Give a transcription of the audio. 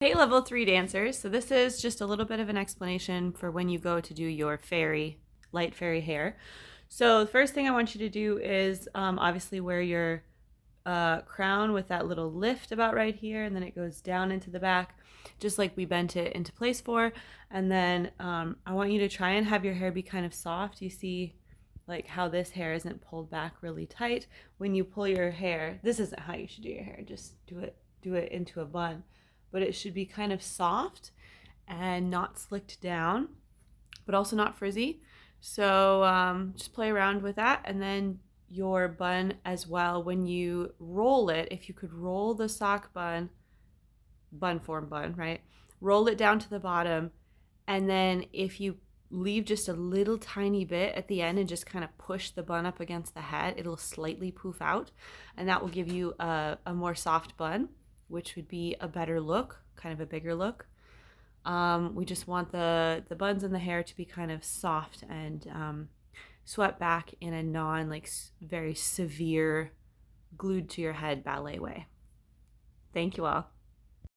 Hey, level 3 dancers. So this is just a little bit of an explanation for when you go to do your light fairy hair. So the first thing I want you to do is obviously wear your crown with that little lift about right here, and then it goes down into the back, just like we bent it into place for. And then I want you to try and have your hair be kind of soft. You see like how this hair isn't pulled back really tight. When you pull your hair, this isn't how you should do your hair. Just do it into a bun, but it should be kind of soft and not slicked down, but also not frizzy. So just play around with that. And then your bun as well, when you roll it, if you could roll the sock bun form bun, right? Roll it down to the bottom. And then if you leave just a little tiny bit at the end and just kind of push the bun up against the head, it'll slightly poof out. And that will give you a more soft bun, which would be a better look, kind of a bigger look. We just want the buns and the hair to be kind of soft and swept back in a non like very severe glued to your head ballet way. Thank you all.